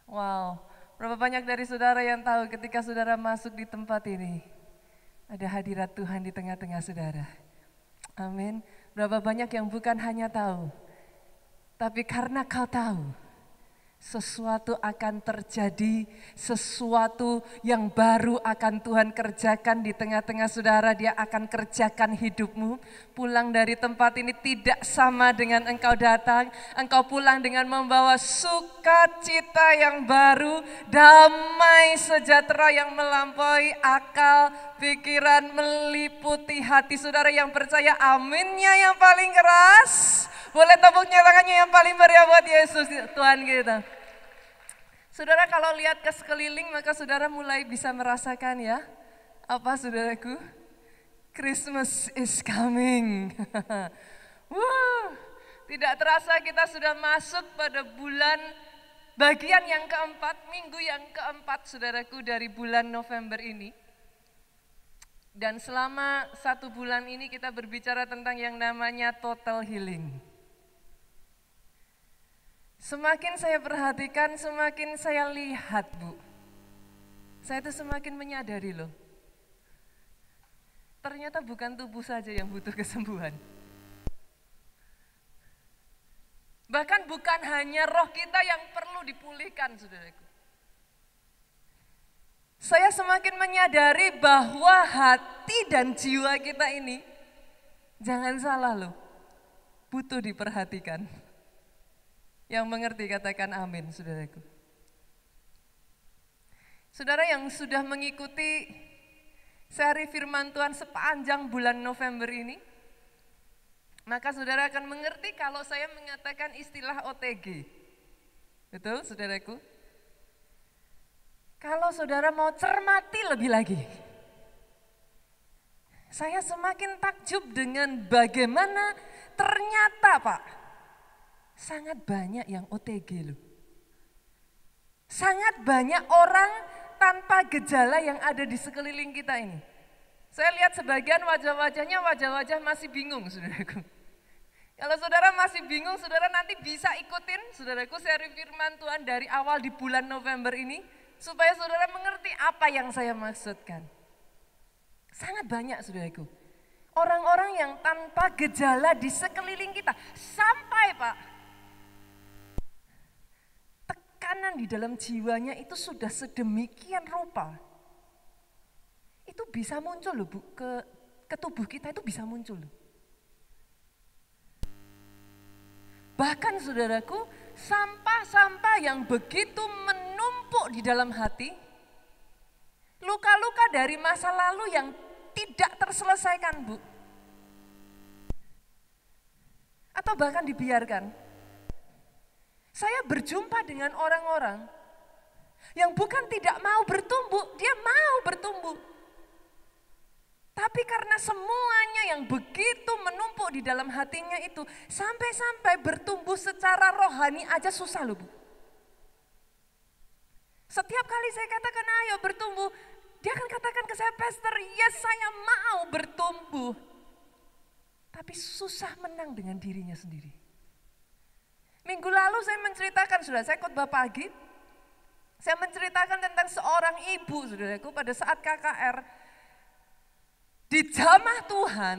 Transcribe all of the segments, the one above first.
Wow, berapa banyak dari saudara yang tahu ketika saudara masuk di tempat ini, ada hadirat Tuhan di tengah-tengah saudara. Amin. Berapa banyak yang bukan hanya tahu, tapi karena kau tahu, sesuatu akan terjadi, sesuatu yang baru akan Tuhan kerjakan di tengah-tengah saudara. Dia akan kerjakan hidupmu. Pulang dari tempat ini tidak sama dengan engkau datang. Engkau pulang dengan membawa sukacita yang baru, damai sejahtera yang melampaui akal, pikiran, meliputi hati saudara. Yang percaya aminnya yang paling keras. Boleh tepuknya tangannya yang paling meriah buat Yesus Tuhan kita. Saudara kalau lihat ke sekeliling maka saudara mulai bisa merasakan ya. Apa saudaraku? Christmas is coming. Tidak terasa kita sudah masuk pada bulan bagian yang keempat, minggu yang keempat saudaraku dari bulan November ini. Dan selama 1 bulan ini kita berbicara tentang yang namanya total healing. Semakin saya perhatikan, semakin saya lihat Bu. Saya tuh semakin menyadari loh. Ternyata bukan tubuh saja yang butuh kesembuhan. Bahkan bukan hanya roh kita yang perlu dipulihkan saudaraku. Saya semakin menyadari bahwa hati dan jiwa kita ini, jangan salah loh, butuh diperhatikan. Yang mengerti katakan amin, saudaraku. Saudara yang sudah mengikuti seri firman Tuhan sepanjang bulan November ini, maka saudara akan mengerti kalau saya mengatakan istilah OTG. Betul, saudaraku? Kalau saudara mau cermati lebih lagi, saya semakin takjub dengan bagaimana ternyata Pak, sangat banyak yang OTG loh. Sangat banyak orang tanpa gejala yang ada di sekeliling kita ini. Saya lihat sebagian wajah-wajahnya wajah-wajah masih bingung saudaraku. Kalau saudara masih bingung, saudara nanti bisa ikutin saudaraku seri firman Tuhan dari awal di bulan November ini. Supaya saudara mengerti apa yang saya maksudkan. Sangat banyak saudaraku. Orang-orang yang tanpa gejala di sekeliling kita. Sampai Pak, tekanan di dalam jiwanya itu sudah sedemikian rupa. Itu bisa muncul loh Bu, ke tubuh kita itu bisa muncul loh. Bahkan saudaraku, sampah-sampah yang begitu menumpuk di dalam hati, luka-luka dari masa lalu yang tidak terselesaikan Bu. Atau bahkan dibiarkan. Saya berjumpa dengan orang-orang yang bukan tidak mau bertumbuh, dia mau bertumbuh. Tapi karena semuanya yang begitu menumpuk di dalam hatinya itu, sampai-sampai bertumbuh secara rohani aja susah loh Bu. Setiap kali saya katakan ayo bertumbuh, dia akan katakan ke saya, Pastor, yes saya mau bertumbuh. Tapi susah menang dengan dirinya sendiri. Minggu lalu saya menceritakan, saya khotbah pagi, saya menceritakan tentang seorang ibu, saudaraku, pada saat KKR. Di jamah Tuhan,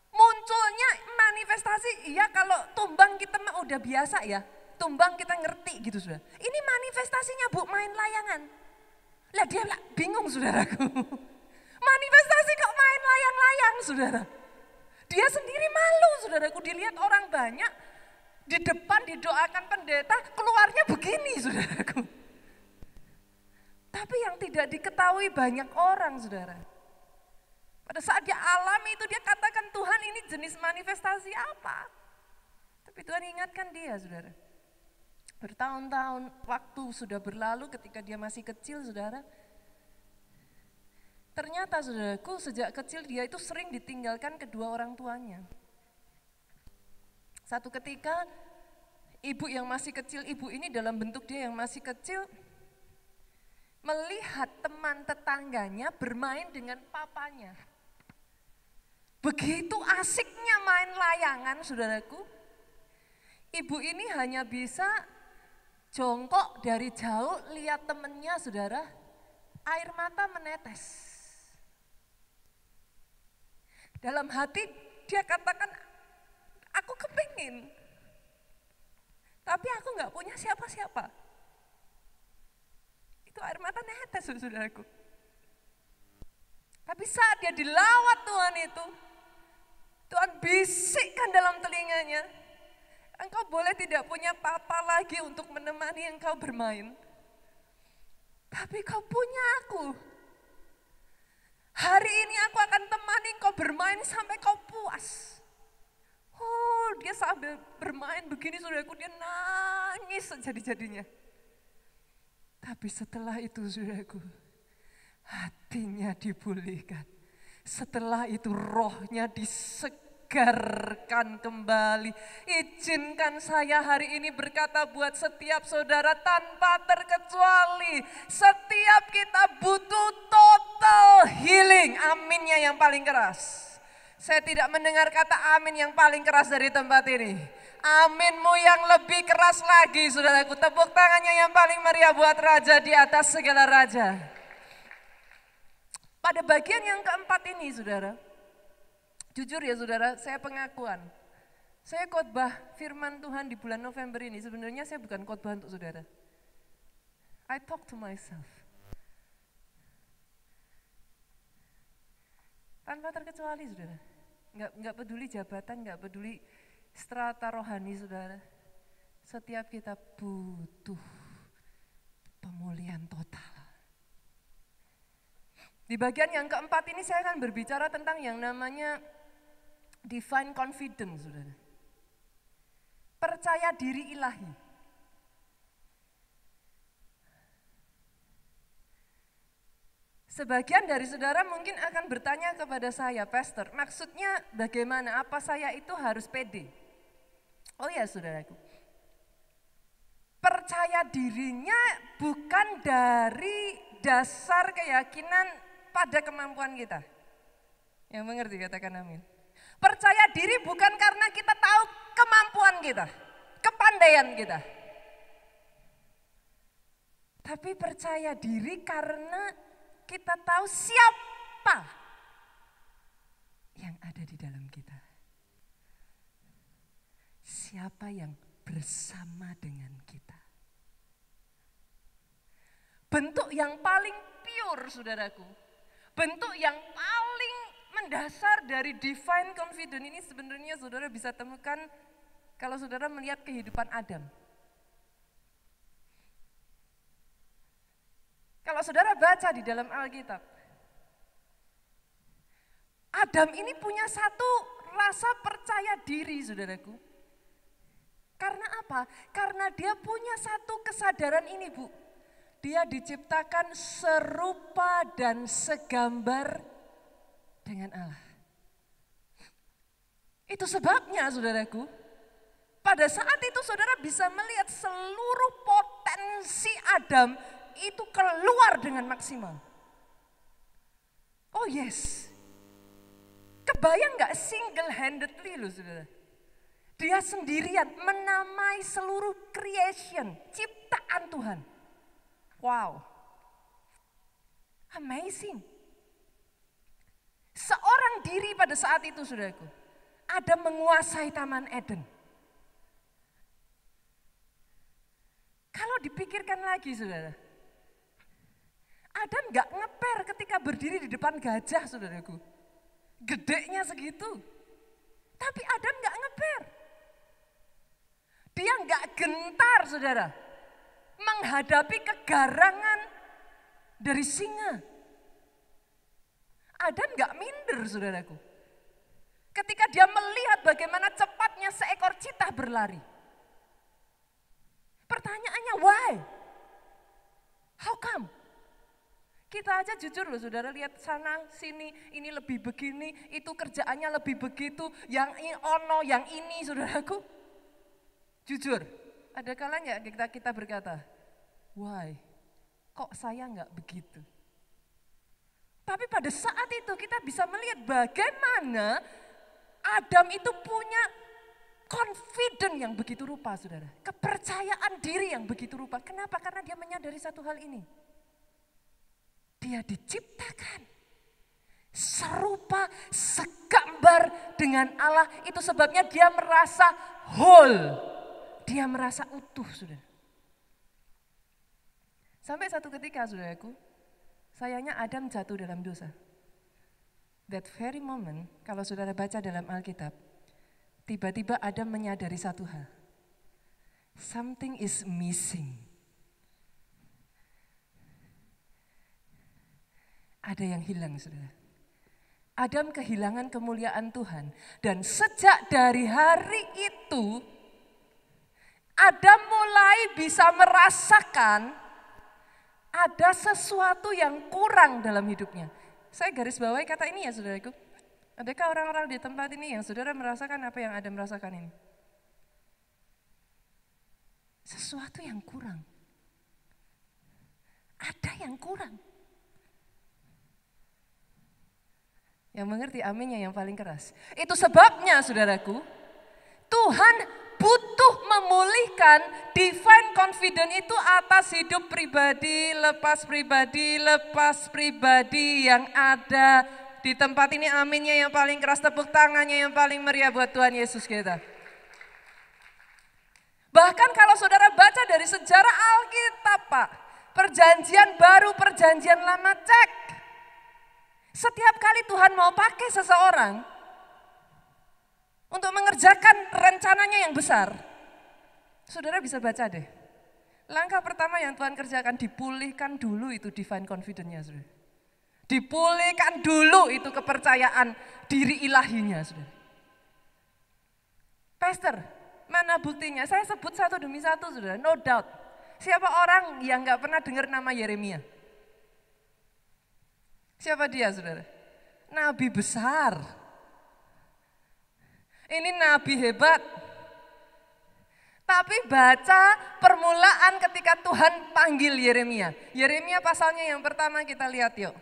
munculnya manifestasi, iya kalau tumbang kita mah udah biasa ya, tumbang kita ngerti gitu saudara. Ini manifestasinya Bu, main layangan. Lah dia bingung saudaraku, manifestasi kok main layang-layang saudara. Dia sendiri malu saudaraku, dilihat orang banyak, di depan didoakan pendeta, keluarnya begini saudaraku. Tapi yang tidak diketahui banyak orang saudara. Pada saat dia alami itu dia katakan, Tuhan ini jenis manifestasi apa? Tapi Tuhan ingatkan dia saudara. Bertahun-tahun waktu sudah berlalu ketika dia masih kecil saudara. Ternyata saudaraku sejak kecil dia itu sering ditinggalkan kedua orang tuanya. Satu ketika ibu yang masih kecil, ibu ini dalam bentuk dia yang masih kecil, melihat teman tetangganya bermain dengan papanya. Begitu asiknya main layangan saudaraku, ibu ini hanya bisa Jongkok dari jauh lihat temennya saudara, air mata menetes. Dalam hati dia katakan, aku kepingin, tapi aku gak punya siapa-siapa. Itu air mata netes saudaraku. Tapi saat dia dilawat Tuhan itu, Tuhan bisikkan dalam telinganya, engkau boleh tidak punya papa lagi untuk menemani engkau bermain. Tapi kau punya aku. Hari ini aku akan temani engkau bermain sampai kau puas. Oh, dia sambil bermain begini saudaraku, dia nangis sejadi-jadinya. Tapi setelah itu saudaraku, hatinya dipulihkan. Setelah itu rohnya disegarkan kembali. Izinkan saya hari ini berkata buat setiap saudara tanpa terkecuali. Setiap kita butuh total healing. Aminnya yang paling keras. Saya tidak mendengar kata amin yang paling keras dari tempat ini. Aminmu yang lebih keras lagi saudaraku. Tepuk tangannya yang paling meriah buat Raja di atas segala raja. Pada bagian yang keempat ini saudara, jujur ya saudara, saya pengakuan. Saya khotbah firman Tuhan di bulan November ini, sebenarnya saya bukan khotbah untuk saudara. I talk to myself. Tanpa terkecuali saudara, nggak peduli jabatan, nggak peduli strata rohani saudara. Setiap kita butuh pemulihan total. Di bagian yang keempat ini saya akan berbicara tentang yang namanya divine confidence, saudara. Percaya diri ilahi. Sebagian dari saudara mungkin akan bertanya kepada saya, Pastor, maksudnya bagaimana? Apa saya itu harus pede? Oh ya saudaraku, percaya dirinya bukan dari dasar keyakinan pada kemampuan kita. Yang mengerti katakan amin. Percaya diri bukan karena kita tahu kemampuan kita, kepandaian kita. Tapi percaya diri karena kita tahu siapa yang ada di dalam kita. Siapa yang bersama dengan kita. Bentuk yang paling pure saudaraku. Bentuk yang paling mendasar dari divine confidence ini sebenarnya saudara bisa temukan kalau saudara melihat kehidupan Adam. Kalau saudara baca di dalam Alkitab, Adam ini punya satu rasa percaya diri saudaraku. Karena apa? Karena dia punya satu kesadaran ini Bu. Dia diciptakan serupa dan segambar dengan Allah. Itu sebabnya saudaraku, pada saat itu saudara bisa melihat seluruh potensi Adam itu keluar dengan maksimal. Oh yes, kebayang gak single handedly loh saudara. Dia sendirian menamai seluruh creation, ciptaan Tuhan. Wow, amazing. Seorang diri pada saat itu saudaraku, Adam menguasai Taman Eden. Kalau dipikirkan lagi saudara, Adam gak ngeper ketika berdiri di depan gajah saudaraku. Gedenya segitu, tapi Adam gak ngeper. Dia gak gentar saudara, menghadapi kegarangan dari singa. Adam gak minder saudaraku. Ketika dia melihat bagaimana cepatnya seekor citah berlari. Pertanyaannya why? How come? Kita aja jujur loh saudara, lihat sana sini, ini lebih begini, itu kerjaannya lebih begitu, yang ini ono, yang ini saudaraku. Jujur, ada kalanya kita berkata, why? Kok saya nggak begitu? Tapi pada saat itu kita bisa melihat bagaimana Adam itu punya confident yang begitu rupa, saudara. Kepercayaan diri yang begitu rupa. Kenapa? Karena dia menyadari satu hal ini. Dia diciptakan serupa, segambar dengan Allah. Itu sebabnya dia merasa whole. Dia merasa utuh, saudara. Sampai satu ketika, saudaraku, sayangnya Adam jatuh dalam dosa. That very moment, kalau saudara baca dalam Alkitab, tiba-tiba Adam menyadari satu hal. Something is missing. Ada yang hilang, saudara. Adam kehilangan kemuliaan Tuhan. Dan sejak dari hari itu, Adam mulai bisa merasakan ada sesuatu yang kurang dalam hidupnya. Saya garis bawahi kata ini ya, saudaraku. Adakah orang-orang di tempat ini yang saudara merasakan apa yang Adam merasakan ini? Sesuatu yang kurang. Ada yang kurang. Yang mengerti aminnya yang paling keras. Itu sebabnya, saudaraku, Tuhan butuh memulihkan divine confidence itu atas hidup pribadi, lepas pribadi yang ada di tempat ini. Aminnya yang paling keras, tepuk tangannya yang paling meriah buat Tuhan Yesus kita. Bahkan kalau saudara baca dari sejarah Alkitab, Pak, perjanjian baru, perjanjian lama, cek. Setiap kali Tuhan mau pakai seseorang untuk mengerjakan rencananya yang besar, saudara bisa baca deh. Langkah pertama yang Tuhan kerjakan, dipulihkan dulu itu divine confidence-nya, saudara. Dipulihkan dulu itu kepercayaan diri ilahinya, saudara. Pastor, mana buktinya? Saya sebut satu demi satu, saudara, no doubt. Siapa orang yang gak pernah dengar nama Yeremia? Siapa dia, saudara? Nabi besar. Ini nabi hebat. Tapi baca permulaan ketika Tuhan panggil Yeremia. Yeremia pasalnya yang pertama kita lihat yuk.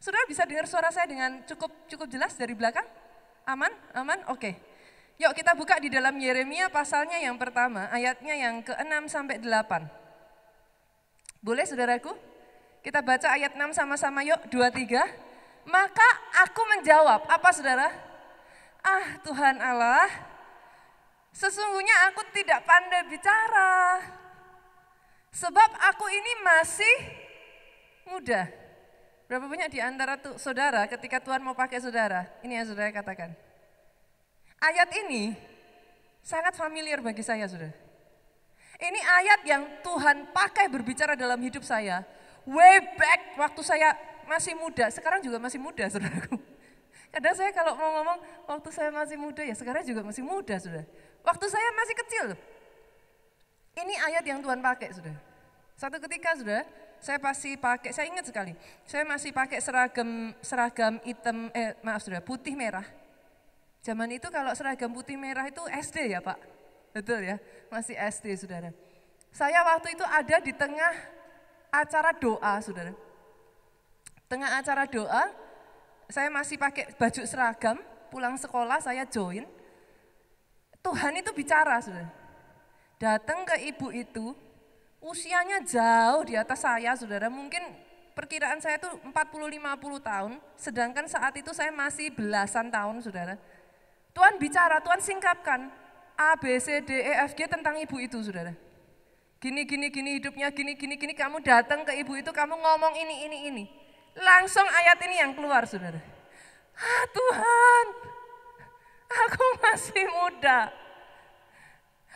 Saudara bisa dengar suara saya dengan cukup jelas dari belakang? Aman? Aman? Oke. Yuk kita buka di dalam Yeremia pasalnya yang pertama, ayatnya yang ke-6 sampai 8. Boleh saudaraku? Kita baca ayat 6 sama-sama yuk, 2, 3. Maka aku menjawab, apa saudara? Ah Tuhan Allah, sesungguhnya aku tidak pandai bicara. Sebab aku ini masih muda. Berapa banyak di antara saudara ketika Tuhan mau pakai saudara? Ini yang saudara katakan. Ayat ini sangat familiar bagi saya, saudara. Ini ayat yang Tuhan pakai berbicara dalam hidup saya. Way back waktu saya masih muda, sekarang juga masih muda, saudaraku. Kadang saya kalau mau ngomong waktu saya masih muda, ya sekarang juga masih muda, saudara. Waktu saya masih kecil. Ini ayat yang Tuhan pakai, saudara. Satu ketika, saudara, saya pasti pakai, saya ingat sekali, saya masih pakai seragam hitam, saudara, putih merah. Zaman itu kalau seragam putih merah itu SD ya Pak, betul ya, masih SD saudara. Saya waktu itu ada di tengah acara doa, saudara. Tengah acara doa, saya masih pakai baju seragam, pulang sekolah saya join. Tuhan itu bicara, saudara. Datang ke ibu itu, usianya jauh di atas saya, saudara. Mungkin perkiraan saya itu 40-50 tahun, sedangkan saat itu saya masih belasan tahun, saudara. Tuhan bicara, Tuhan singkapkan A, B, C, D, E, F, G tentang ibu itu, saudara. Gini, hidupnya gini, kamu datang ke ibu itu, kamu ngomong ini. Langsung ayat ini yang keluar, saudara. Ah Tuhan, aku masih muda.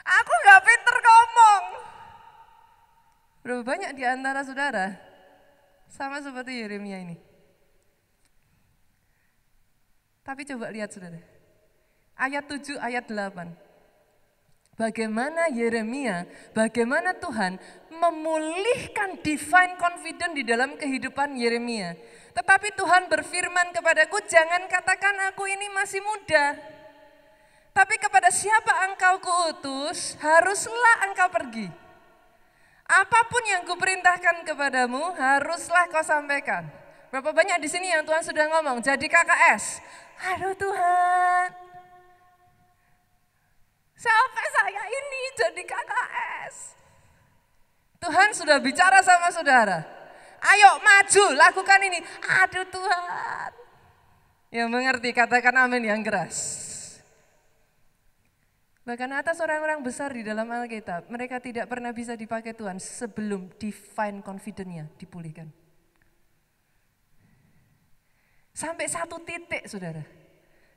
Aku gak pinter ngomong. Berapa banyak di antara saudara sama seperti Yeremia ini? Tapi coba lihat, saudara. Ayat 7, ayat 8. Bagaimana Yeremia, bagaimana Tuhan memulihkan divine confidence di dalam kehidupan Yeremia. Tetapi Tuhan berfirman kepadaku, jangan katakan aku ini masih muda. Tapi kepada siapa engkau kuutus, haruslah engkau pergi. Apapun yang kuperintahkan kepadamu, haruslah kau sampaikan. Berapa banyak di sini yang Tuhan sudah ngomong, jadi KKS. Aduh Tuhan, Sampai saya ini jadi KKS. Tuhan sudah bicara sama saudara. Ayo maju, lakukan ini. Aduh Tuhan. Yang mengerti katakan amin yang keras. Bahkan atas orang-orang besar di dalam Alkitab, mereka tidak pernah bisa dipakai Tuhan sebelum divine confidence-nya dipulihkan. Sampai satu titik saudara.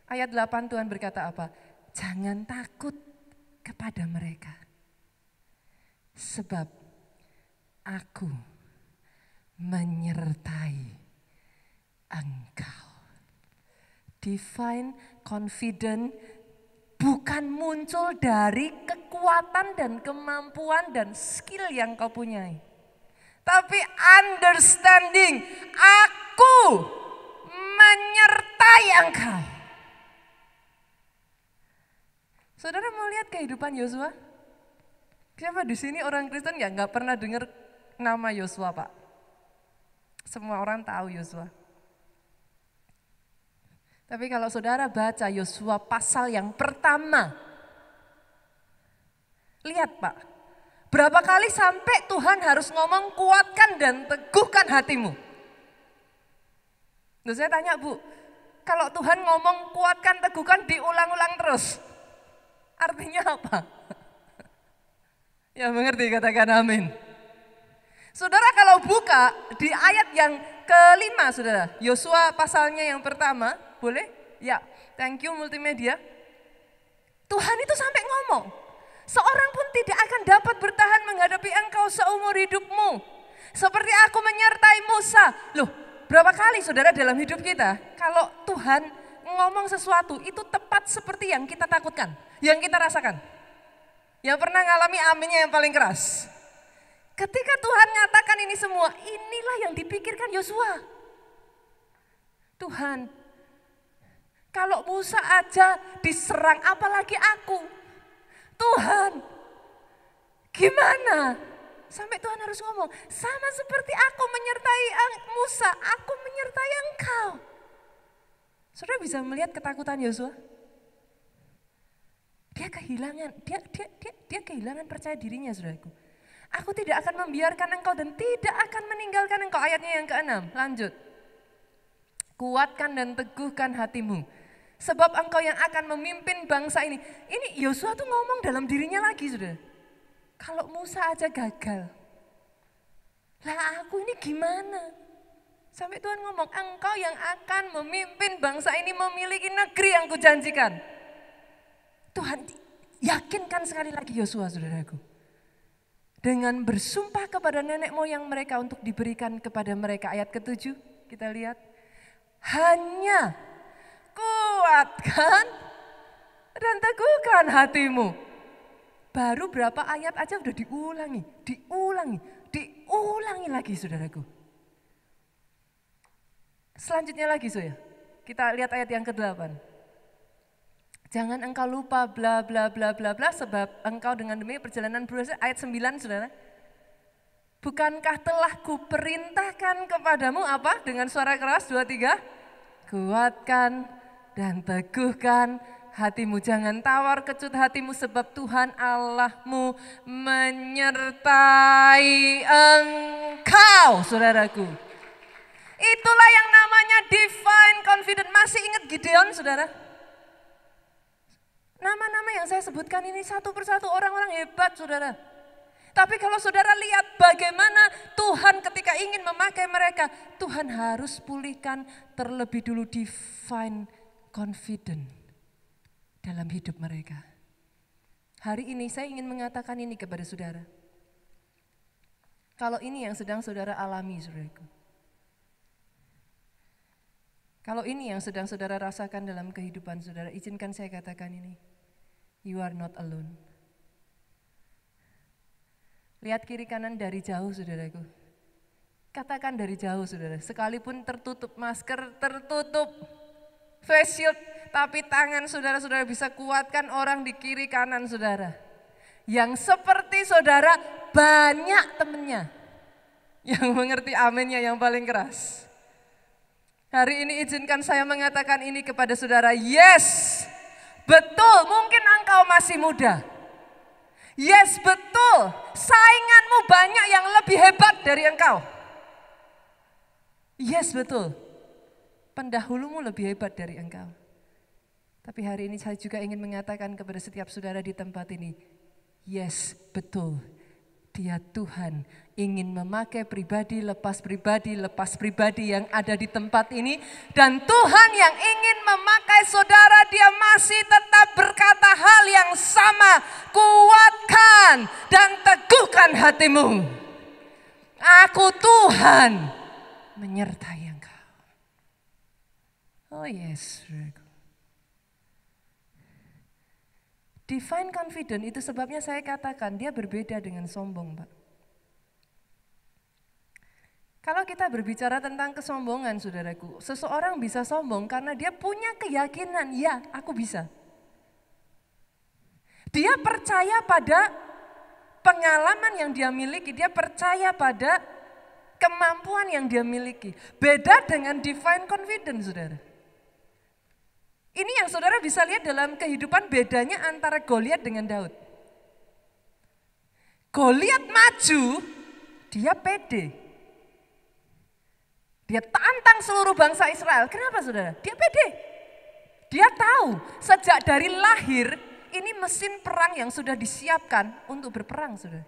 Ayat 8 Tuhan berkata apa? Jangan takut kepada mereka. Sebab aku menyertai engkau. Divine confidence bukan muncul dari kekuatan dan kemampuan dan skill yang kau punyai. Tapi understanding, aku menyertai engkau. Saudara mau lihat kehidupan Yosua? Siapa di sini orang Kristen yang nggak pernah dengar nama Yosua, Pak? Semua orang tahu Yosua. Tapi kalau saudara baca Yosua pasal yang pertama, lihat Pak, berapa kali sampai Tuhan harus ngomong kuatkan dan teguhkan hatimu. Loh, saya tanya Bu, kalau Tuhan ngomong kuatkan, teguhkan diulang-ulang terus, artinya apa? Ya mengerti katakan amin. Saudara kalau buka di ayat yang kelima saudara, Yosua pasalnya yang pertama, boleh? Ya, thank you multimedia. Tuhan itu sampai ngomong, seorang pun tidak akan dapat bertahan menghadapi engkau seumur hidupmu. Seperti aku menyertai Musa. Loh, berapa kali saudara dalam hidup kita, kalau Tuhan ngomong sesuatu itu tepat seperti yang kita takutkan, yang kita rasakan. Yang pernah ngalami aminnya yang paling keras. Ketika Tuhan nyatakan ini semua, inilah yang dipikirkan Yosua. Tuhan, kalau Musa aja diserang, apalagi aku. Tuhan, gimana? Sampai Tuhan harus ngomong, sama seperti aku menyertai Musa, aku menyertai engkau. Saudara bisa melihat ketakutan Yosua? Dia kehilangan percaya dirinya, saudaraku. Aku tidak akan membiarkan engkau dan tidak akan meninggalkan engkau. Ayatnya yang ke-6, lanjut. Kuatkan dan teguhkan hatimu. Sebab engkau yang akan memimpin bangsa ini. Ini Yosua tuh ngomong dalam dirinya lagi, saudara. Kalau Musa aja gagal. Lah aku ini gimana? Sampai Tuhan ngomong, engkau yang akan memimpin bangsa ini memiliki negeri yang kujanjikan. Tuhan yakinkan sekali lagi Yosua, saudaraku. Dengan bersumpah kepada nenek moyang mereka untuk diberikan kepada mereka. Ayat ke-7 kita lihat. Hanya kuatkan dan teguhkan hatimu. Baru berapa ayat aja udah diulangi lagi saudaraku. Selanjutnya lagi saudara. Kita lihat ayat yang ke-8. Jangan engkau lupa bla bla bla bla bla sebab engkau dengan demi perjalanan berdosa. Ayat 9 saudara. Bukankah telah kuperintahkan kepadamu apa? Dengan suara keras 2, 3. Kuatkan dan teguhkan hatimu. Jangan tawar kecut hatimu sebab Tuhan Allahmu menyertai engkau saudaraku. Itulah yang namanya divine confidence. Masih ingat Gideon saudara? Nama-nama yang saya sebutkan ini satu persatu orang-orang hebat saudara. Tapi kalau saudara lihat bagaimana Tuhan ketika ingin memakai mereka, Tuhan harus pulihkan terlebih dulu divine confidence dalam hidup mereka. Hari ini saya ingin mengatakan ini kepada saudara. Kalau ini yang sedang saudara alami saudaraku. Kalau ini yang sedang saudara rasakan dalam kehidupan saudara, izinkan saya katakan ini. You are not alone. Lihat kiri kanan dari jauh saudaraku. Katakan dari jauh saudara, sekalipun tertutup masker, tertutup face shield, tapi tangan saudara-saudara bisa kuatkan orang di kiri kanan saudara. Yang seperti saudara banyak temennya. Yang mengerti aminnya yang paling keras. Hari ini izinkan saya mengatakan ini kepada saudara, yes, betul, mungkin engkau masih muda. Yes, betul, sainganmu banyak yang lebih hebat dari engkau. Yes, betul, pendahulumu lebih hebat dari engkau. Tapi hari ini saya juga ingin mengatakan kepada setiap saudara di tempat ini, yes, betul, Dia Tuhan ingin memakai pribadi lepas pribadi yang ada di tempat ini. Dan Tuhan yang ingin memakai saudara, Dia masih tetap berkata hal yang sama. Kuatkan dan teguhkan hatimu. Aku Tuhan menyertai engkau. Oh yes, divine confidence itu sebabnya saya katakan dia berbeda dengan sombong, Pak. Kalau kita berbicara tentang kesombongan, saudaraku, seseorang bisa sombong karena dia punya keyakinan, ya aku bisa. Dia percaya pada pengalaman yang dia miliki, dia percaya pada kemampuan yang dia miliki. Beda dengan divine confidence, saudara. Ini yang saudara bisa lihat dalam kehidupan bedanya antara Goliat dengan Daud. Goliat maju, dia pede. Dia tantang seluruh bangsa Israel. Kenapa saudara? Dia pede. Dia tahu sejak dari lahir ini mesin perang yang sudah disiapkan untuk berperang, saudara.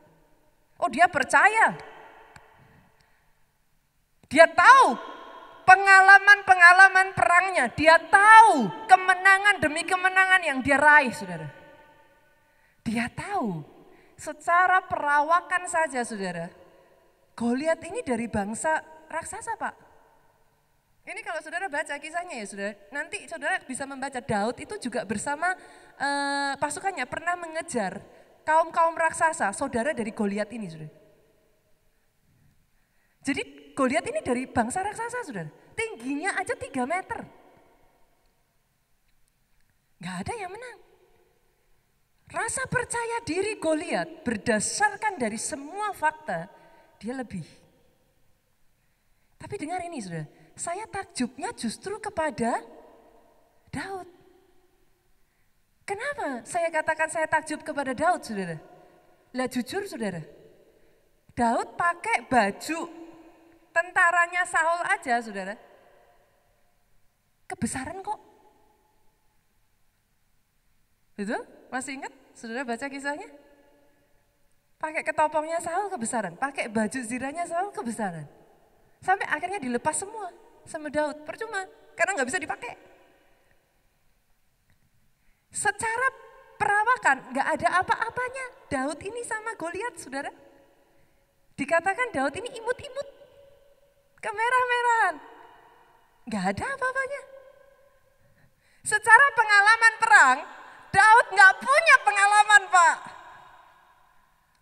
Oh, dia percaya. Dia tahu pengalaman-pengalaman perangnya, dia tahu kemenangan demi kemenangan yang dia raih, saudara. Dia tahu secara perawakan saja, saudara. Goliat ini dari bangsa raksasa, Pak. Ini kalau saudara baca kisahnya ya, saudara. Nanti saudara bisa membaca Daud itu juga bersama pasukannya pernah mengejar kaum-kaum raksasa, saudara dari Goliat ini, saudara. Jadi Goliat ini dari bangsa raksasa, saudara. Tingginya aja 3 meter. Gak ada yang menang. Rasa percaya diri Goliat berdasarkan dari semua fakta, dia lebih. Tapi dengar ini, saudara. Saya takjubnya justru kepada Daud. Kenapa saya katakan saya takjub kepada Daud, saudara? Lah jujur, saudara. Daud pakai baju tentaranya Saul aja, saudara. Kebesaran kok. Itu masih ingat saudara baca kisahnya? Pakai ketopongnya Saul kebesaran, pakai baju zirahnya Saul kebesaran. Sampai akhirnya dilepas semua sama Daud, percuma karena nggak bisa dipakai. Secara perawakan nggak ada apa-apanya Daud ini sama Goliat, saudara. Dikatakan Daud ini imut-imut, kemerah-merahan, nggak ada apa-apanya. Secara pengalaman perang, Daud nggak punya pengalaman, Pak.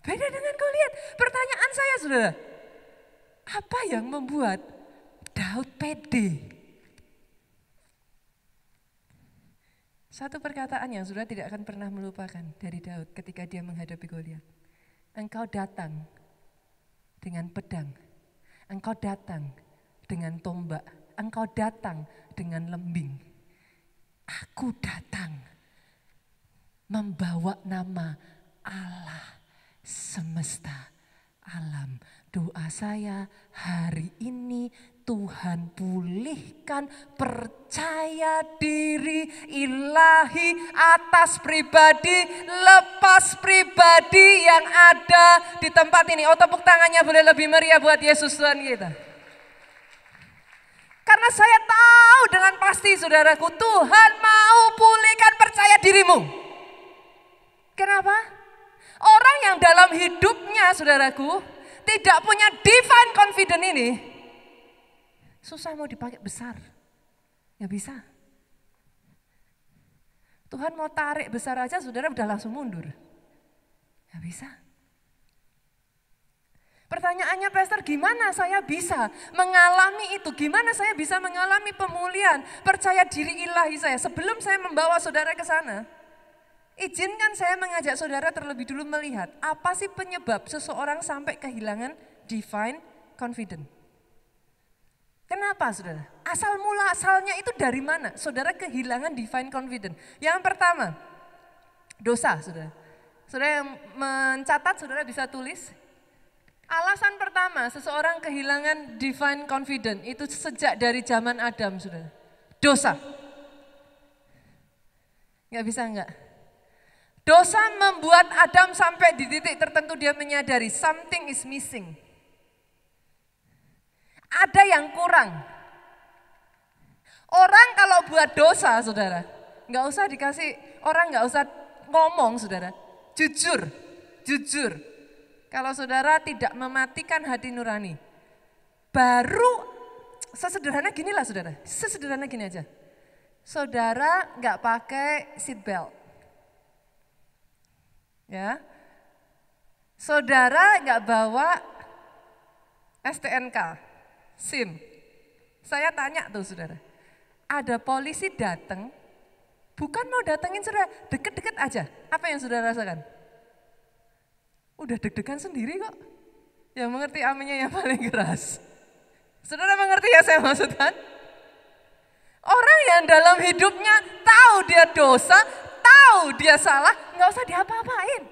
Beda dengan Goliat. Pertanyaan saya, saudara, apa yang membuat Daud pede? Satu perkataan yang saudara tidak akan pernah melupakan dari Daud ketika dia menghadapi Goliat. Engkau datang dengan pedang, engkau datang dengan tombak, engkau datang dengan lembing. Aku datang membawa nama Allah semesta alam. Doa saya hari ini, Tuhan pulihkan percaya diri ilahi atas pribadi, lepas pribadi yang ada di tempat ini. Oh, tepuk tangannya boleh lebih meriah buat Yesus Tuhan kita. Karena saya tahu dengan pasti, saudaraku, Tuhan mau pulihkan percaya dirimu. Kenapa? Orang yang dalam hidupnya, saudaraku, tidak punya divine confidence ini, susah mau dipakai besar. Gak bisa. Tuhan mau tarik besar aja, saudara udah langsung mundur. Gak bisa. Pertanyaannya, Pastor, gimana saya bisa mengalami itu? Gimana saya bisa mengalami pemulihan percaya diri ilahi saya sebelum saya membawa saudara ke sana? Izinkan saya mengajak saudara terlebih dulu melihat apa sih penyebab seseorang sampai kehilangan divine confidence. Kenapa Kenapa saudara? Asal mula asalnya itu dari mana? Saudara kehilangan divine confidence. Yang pertama, dosa saudara. Saudara yang mencatat, saudara bisa tulis. Alasan pertama seseorang kehilangan divine confidence itu sejak dari zaman Adam saudara. Dosa. Nggak bisa enggak? Dosa membuat Adam sampai di titik tertentu dia menyadari something is missing. Ada yang kurang. Orang kalau buat dosa saudara, nggak usah dikasih, orang nggak usah ngomong saudara. Jujur, jujur. Kalau saudara tidak mematikan hati nurani, baru sesederhana gini lah saudara, sesederhana gini aja. Saudara nggak pakai seat belt, ya. Saudara nggak bawa STNK, SIM. Saya tanya tuh saudara, ada polisi datang, bukan mau datengin saudara, deket-deket aja. Apa yang saudara rasakan? Udah deg-degan sendiri kok. Yang mengerti aminnya yang paling keras. Saudara mengerti ya saya maksudkan? Orang yang dalam hidupnya tahu dia dosa, tahu dia salah, nggak usah diapa-apain.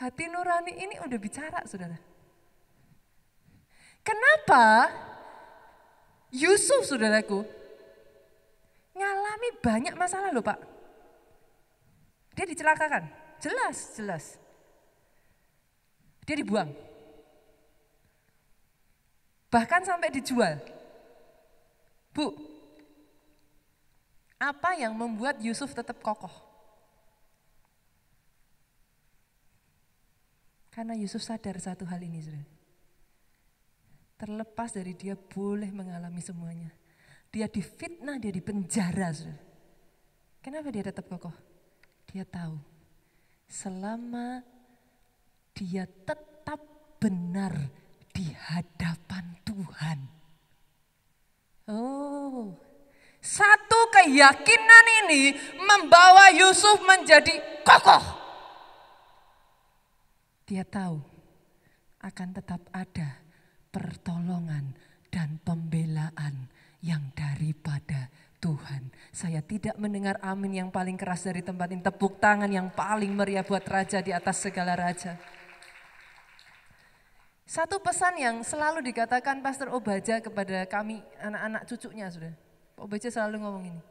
Hati nurani ini udah bicara saudara. Kenapa Yusuf saudaraku ngalami banyak masalah loh Pak. Dia dicelakakan, jelas. Dia dibuang. Bahkan sampai dijual. Bu, apa yang membuat Yusuf tetap kokoh? Karena Yusuf sadar satu hal ini, saudara. Terlepas dari dia boleh mengalami semuanya. Dia difitnah, dia dipenjara, saudara. Kenapa dia tetap kokoh? Dia tahu, selama dia tetap benar di hadapan Tuhan. Oh, satu keyakinan ini membawa Yusuf menjadi kokoh. Dia tahu akan tetap ada pertolongan dan pembelaan yang daripada Tuhan. Saya tidak mendengar amin yang paling keras dari tempat ini. Tepuk tangan yang paling meriah buat Raja di atas segala raja. Satu pesan yang selalu dikatakan Pastor Obaja kepada kami anak-anak cucunya sudah. Pak Obaja selalu ngomong ini.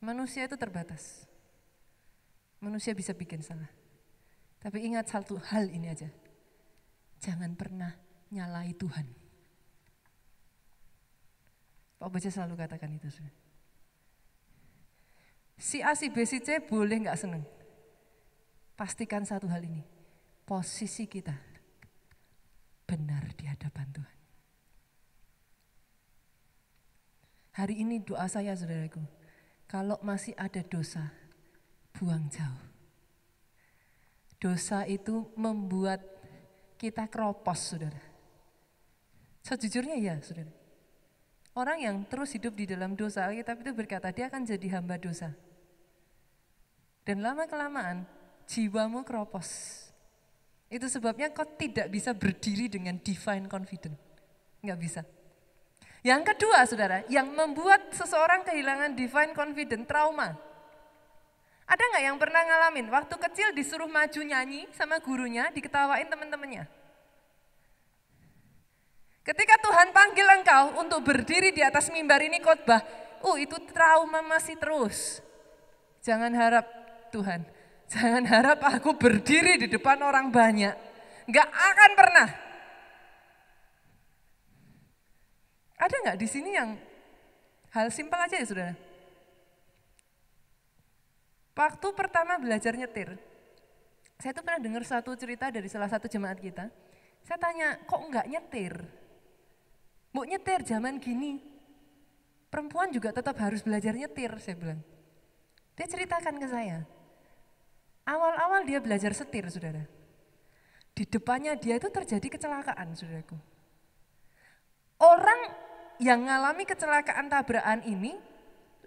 Manusia itu terbatas. Manusia bisa bikin salah. Tapi ingat satu hal ini aja. Jangan pernah nyalai Tuhan. Pak Obaja selalu katakan itu sudah. Si A, si B, si C boleh gak seneng. Pastikan satu hal ini. Posisi kita benar di hadapan Tuhan. Hari ini doa saya saudaraku, kalau masih ada dosa, buang jauh. Dosa itu membuat kita keropos saudara. Sejujurnya ya saudara. Orang yang terus hidup di dalam dosa, Alkitab itu berkata dia akan jadi hamba dosa. Dan lama-kelamaan jiwamu keropos. Itu sebabnya kau tidak bisa berdiri dengan divine confidence. Enggak bisa. Yang kedua saudara, yang membuat seseorang kehilangan divine confidence, trauma. Ada enggak yang pernah ngalamin, waktu kecil disuruh maju nyanyi sama gurunya, diketawain teman-temannya. Ketika Tuhan panggil engkau untuk berdiri di atas mimbar ini khotbah, itu trauma masih terus. Jangan harap Tuhan. Jangan harap aku berdiri di depan orang banyak. Enggak akan pernah. Ada enggak di sini yang hal simpel aja ya saudara? Waktu pertama belajar nyetir, saya tuh pernah dengar satu cerita dari salah satu jemaat kita. Saya tanya, kok enggak nyetir? Mau nyetir zaman gini, perempuan juga tetap harus belajar nyetir, saya bilang. Dia ceritakan ke saya. Awal-awal dia belajar setir, saudara. Di depannya dia itu terjadi kecelakaan, saudaraku. Orang yang mengalami kecelakaan tabrakan ini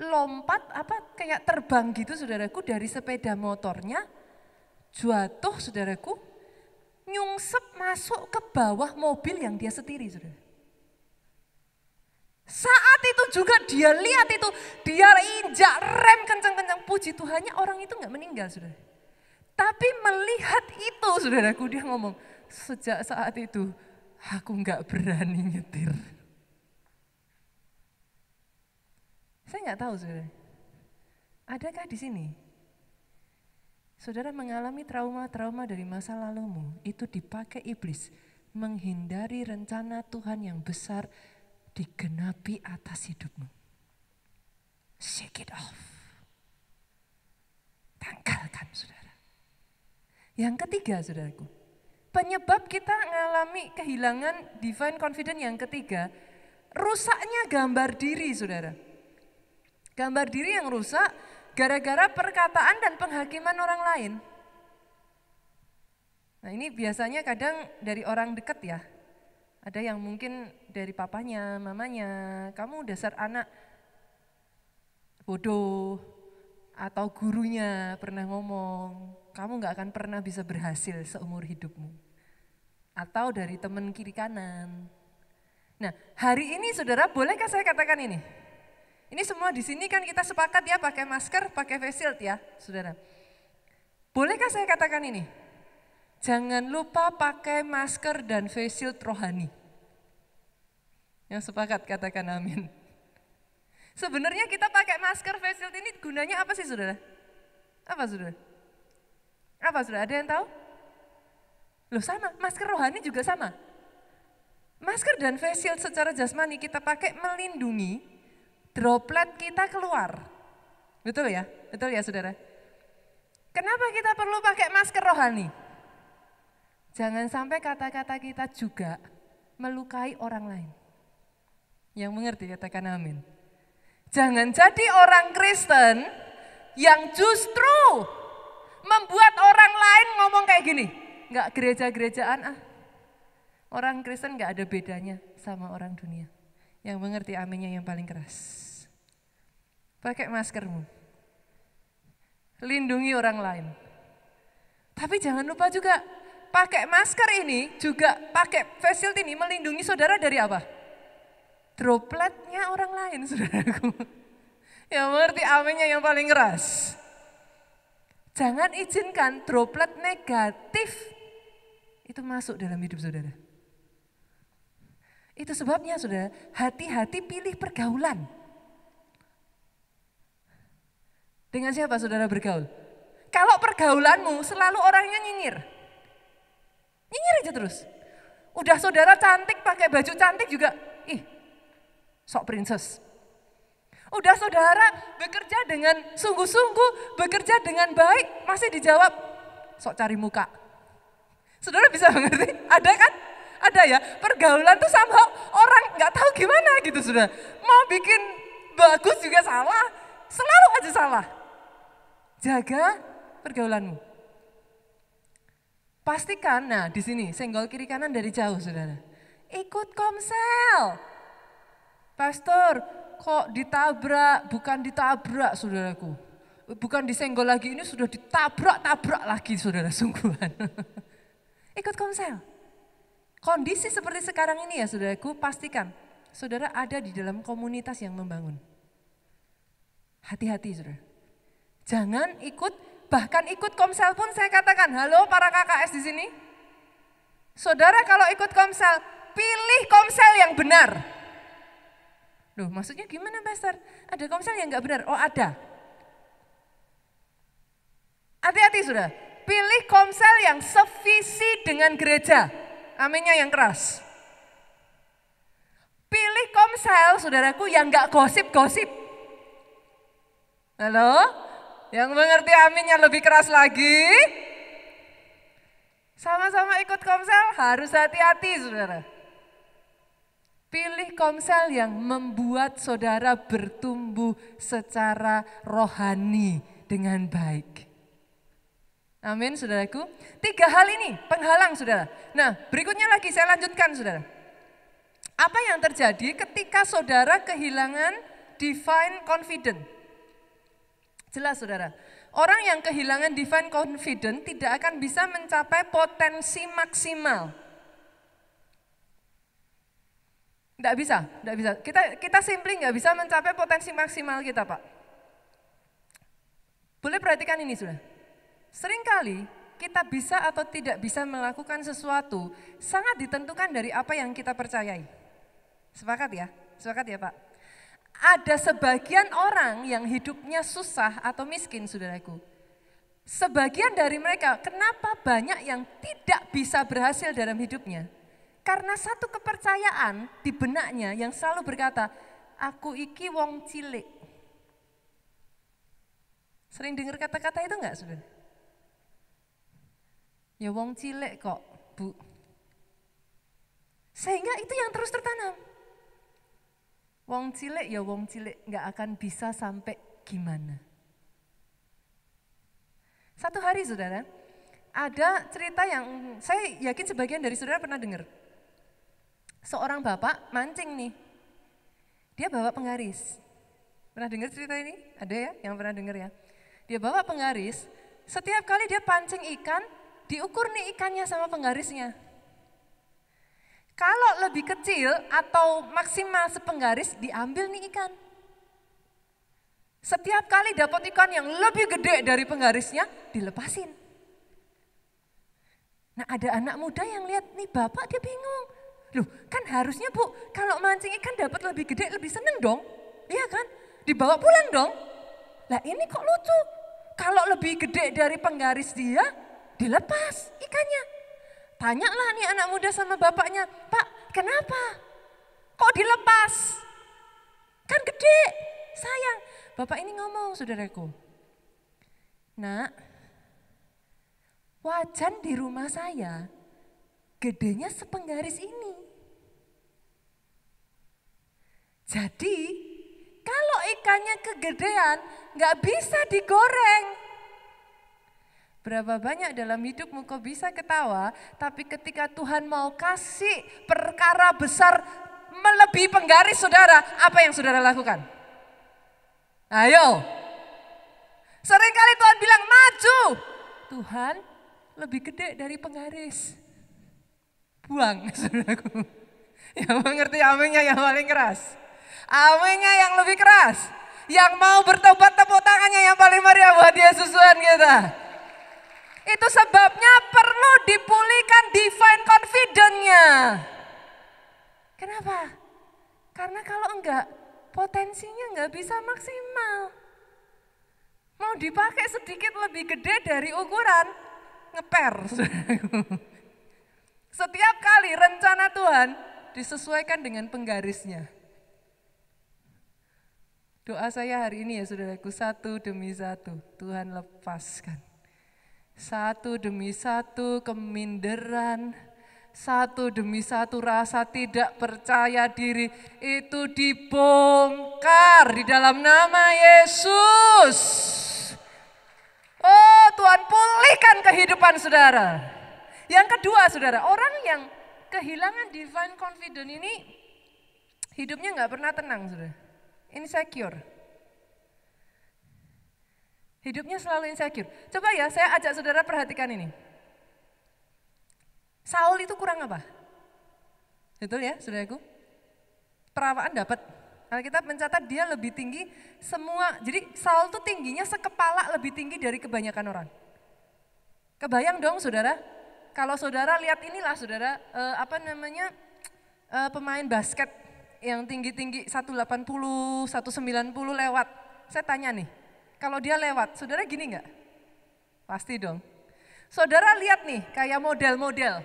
lompat kayak terbang gitu, saudaraku, dari sepeda motornya, jatuh, saudaraku, nyungsep masuk ke bawah mobil yang dia setiri, saudara. Saat itu juga dia lihat itu, dia injak rem kencang-kencang. Puji Tuhannya orang itu nggak meninggal, saudara. Tapi melihat itu, saudaraku, dia ngomong, sejak saat itu aku nggak berani nyetir. Saya nggak tahu, saudara. Adakah di sini saudara mengalami trauma-trauma dari masa lalumu, itu dipakai iblis menghindari rencana Tuhan yang besar digenapi atas hidupmu. Shake it off. Tanggalkan, saudara. Yang ketiga, saudaraku, penyebab kita mengalami kehilangan divine confidence yang ketiga, rusaknya gambar diri, saudara. Gambar diri yang rusak gara-gara perkataan dan penghakiman orang lain. Nah, ini biasanya kadang dari orang dekat ya. Ada yang mungkin dari papanya, mamanya, kamu dasar anak bodoh, atau gurunya pernah ngomong, kamu gak akan pernah bisa berhasil seumur hidupmu. Atau dari teman kiri kanan. Nah, hari ini saudara, bolehkah saya katakan ini? Ini semua di sini kan kita sepakat ya pakai masker, pakai face shield ya, saudara. Bolehkah saya katakan ini? Jangan lupa pakai masker dan face shield rohani. Yang sepakat katakan amin. Sebenarnya kita pakai masker face shield ini gunanya apa sih, saudara? Apa, saudara? Apa, saudara? Ada yang tahu? Loh, sama, masker rohani juga sama. Masker dan face shield secara jasmani kita pakai melindungi droplet kita keluar. Betul ya? Betul ya, saudara? Kenapa kita perlu pakai masker rohani? Jangan sampai kata-kata kita juga melukai orang lain. Yang mengerti katakan amin. Jangan jadi orang Kristen yang justru membuat orang lain ngomong kayak gini. Enggak gereja-gerejaan ah. Orang Kristen enggak ada bedanya sama orang dunia. Yang mengerti aminnya yang paling keras. Pakai maskermu. Lindungi orang lain. Tapi jangan lupa juga pakai masker ini juga pakai face shield ini melindungi saudara dari apa? Dropletnya orang lain, saudaraku. Yang mengerti aminnya yang paling keras. Jangan izinkan droplet negatif itu masuk dalam hidup saudara. Itu sebabnya saudara, hati-hati pilih pergaulan. Dengan siapa saudara bergaul? Kalau pergaulanmu selalu orangnya nyinyir. Nyinyir aja terus. Udah saudara cantik pakai baju cantik juga, ih sok princess. Udah saudara bekerja dengan sungguh-sungguh, bekerja dengan baik, masih dijawab sok cari muka. Saudara bisa mengerti? Ada kan? Ada ya, pergaulan tuh sama orang gak tahu gimana gitu saudara. Mau bikin bagus juga salah, selalu aja salah. Jaga pergaulanmu. Pastikan, nah di sini senggol kiri kanan dari jauh saudara. Ikut komsel. Pastor, kok ditabrak? Bukan ditabrak saudaraku. Bukan disenggol lagi, ini sudah ditabrak-tabrak lagi saudara, sungguhan. Ikut komsel. Kondisi seperti sekarang ini ya saudaraku, pastikan saudara ada di dalam komunitas yang membangun. Hati-hati saudara. Jangan ikut, bahkan ikut komsel pun saya katakan, halo para KKS di sini. Saudara kalau ikut komsel, pilih komsel yang benar. Loh maksudnya gimana pastor? Ada komsel yang enggak benar? Oh ada. Hati-hati saudara, pilih komsel yang sevisi dengan gereja. Aminnya yang keras. Pilih komsel saudaraku yang enggak gosip-gosip. Halo? Yang mengerti aminnya lebih keras lagi. Sama-sama ikut komsel harus hati-hati saudara. Pilih komsel yang membuat saudara bertumbuh secara rohani dengan baik. Amin saudaraku. 3 hal ini penghalang saudara. Nah berikutnya lagi saya lanjutkan saudara. Apa yang terjadi ketika saudara kehilangan divine confidence? Jelas saudara, orang yang kehilangan divine confidence tidak akan bisa mencapai potensi maksimal. Nggak bisa, nggak bisa. Kita simply nggak bisa mencapai potensi maksimal kita, Pak. Boleh perhatikan ini sudah. Seringkali kita bisa atau tidak bisa melakukan sesuatu sangat ditentukan dari apa yang kita percayai. Sepakat ya? Sepakat ya, Pak? Ada sebagian orang yang hidupnya susah atau miskin, saudaraku. Sebagian dari mereka, kenapa banyak yang tidak bisa berhasil dalam hidupnya? Karena satu kepercayaan di benaknya yang selalu berkata, aku iki wong cilik. Sering dengar kata-kata itu enggak, saudara? Ya wong cilik kok, Bu. Sehingga itu yang terus tertanam. Wong cilik ya wong cilik, enggak akan bisa sampai gimana. Satu hari, saudara, ada cerita yang saya yakin sebagian dari saudara pernah dengar. Seorang bapak mancing nih, dia bawa penggaris. Pernah dengar cerita ini? Ada ya yang pernah dengar ya? Dia bawa penggaris, setiap kali dia pancing ikan, diukur nih ikannya sama penggarisnya. Kalau lebih kecil atau maksimal sepenggaris, diambil nih ikan. Setiap kali dapat ikan yang lebih gede dari penggarisnya, dilepasin. Nah ada anak muda yang lihat nih bapak, dia bingung. Loh kan harusnya Bu, kalau mancing ikan dapat lebih gede, lebih seneng dong. Iya kan? Dibawa pulang dong. Lah ini kok lucu. Kalau lebih gede dari penggaris dia, dilepas ikannya. Tanyalah nih anak muda sama bapaknya, Pak kenapa? Kok dilepas? Kan gede, sayang. Bapak ini ngomong, saudaraku. Nak, wajan di rumah saya gedenya sepenggaris ini. Jadi kalau ikannya kegedean nggak bisa digoreng. Berapa banyak dalam hidupmu kau bisa ketawa, tapi ketika Tuhan mau kasih perkara besar melebihi penggaris saudara, apa yang saudara lakukan? Ayo. Seringkali Tuhan bilang maju. Tuhan lebih gede dari penggaris. Buang, saudaraku. Yang mengerti aminnya yang paling keras. Aminnya yang lebih keras. Yang mau bertobat tepuk tangannya yang paling meriah buat Yesus Tuhan kita. Itu sebabnya perlu dipulihkan divine confidence-nya. Kenapa? Karena kalau enggak, potensinya enggak bisa maksimal. Mau dipakai sedikit lebih gede dari ukuran, ngeper. Setiap kali rencana Tuhan disesuaikan dengan penggarisnya. Doa saya hari ini ya saudaraku, satu demi satu Tuhan lepaskan. Satu demi satu keminderan, satu demi satu rasa tidak percaya diri itu dibongkar di dalam nama Yesus. Oh Tuhan pulihkan kehidupan saudara. Yang kedua saudara, orang yang kehilangan divine confidence ini hidupnya gak pernah tenang saudara. Insecure. Hidupnya selalu insecure. Coba ya saya ajak saudara perhatikan ini. Saul itu kurang apa? Betul ya saudaraku? Perawaan dapat. Alkitab mencatat dia lebih tinggi semua. Jadi Saul itu tingginya sekepala lebih tinggi dari kebanyakan orang. Kebayang dong saudara? Kalau saudara lihat inilah saudara, pemain basket yang tinggi-tinggi 180, 190 lewat. Saya tanya nih, kalau dia lewat, saudara gini enggak? Pasti dong. Saudara lihat nih, kayak model-model,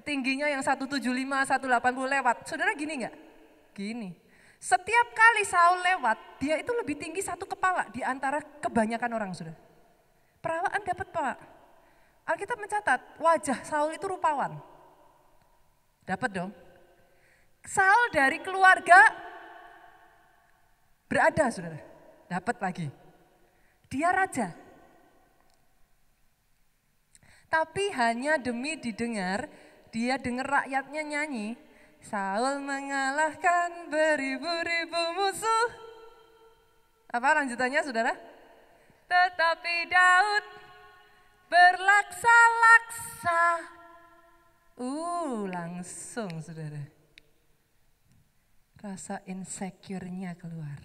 tingginya yang 175, 180 lewat. Saudara gini enggak? Gini. Setiap kali Saul lewat, dia itu lebih tinggi satu kepala di antara kebanyakan orang saudara. Perawaan dapat Pak. Alkitab mencatat wajah Saul itu rupawan. Dapat dong. Saul dari keluarga berada saudara. Dapat lagi. Dia raja. Tapi hanya demi didengar, dia dengar rakyatnya nyanyi. Saul mengalahkan beribu-ribu musuh. Apa lanjutannya saudara? Tetapi Daud berlaksa-laksa. Langsung saudara. rasa insecure-nya keluar.